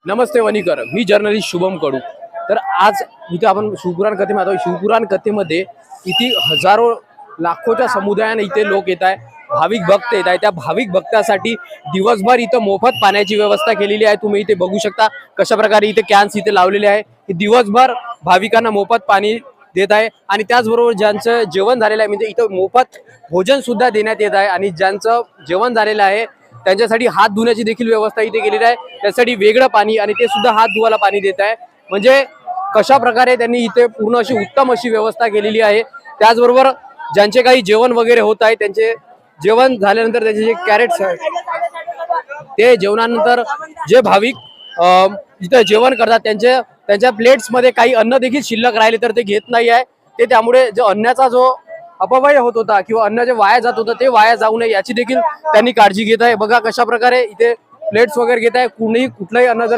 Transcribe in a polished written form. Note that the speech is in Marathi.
नमस्ते वनीकर, मी जर्नलिस्ट शुभम कडू। तर आज इथे आपण शिवपुराण कथेमध्ये आहोत। शिवपुराण कथेमध्ये इथे हजारो लाखोच्या समुदायाने इथे लोक येत आहे, भाविक भक्त येत आहे। त्या भाविक भक्तासाठी दिवसभर इथं मोफत पाण्याची व्यवस्था केलेली आहे। तुम्ही इथे बघू शकता कशा प्रकारे इथे कॅन्स इथे लावलेले आहे की दिवसभर भाविकांना मोफत पाणी देत आहे। आणि त्याचबरोबर ज्यांचं जेवण झालेलं आहे म्हणजे इथं मोफत भोजन सुद्धा देण्यात येत आहे। आणि ज्यांचं जेवण झालेलं आहे त्यांच्यासाठी हात धुण्याची देखील व्यवस्था इथे केलेली आहे। त्यासाठी वेगळं पाणी आणि ते सुद्धा हात धुवायला पाणी देत आहे। म्हणजे कशा प्रकारे त्यांनी इथे पूर्ण अशी उत्तम अशी व्यवस्था केलेली आहे। त्याचबरोबर ज्यांचे काही जेवण वगैरे होत आहे त्यांचे जेवण झाल्यानंतर त्याचे जे कॅरेट्स आहेत ते जेवणानंतर जे भाविक इथे जेवण करतात त्यांच्या प्लेट्स मध्ये काही अन्न देखील शिल्लक राहिले तर ते घेत नाही आहे। ते त्यामुळे जो अन्नाचा जो अपव्यय होत होता किंवा अन्न जे वाया जात होतं ते वाया जाऊ नये याची देखील त्यांनी काळजी घेत आहे। बघा कशा प्रकारे इथे प्लेट्स वगैरे घेत आहे। कुठलंही अन्न जर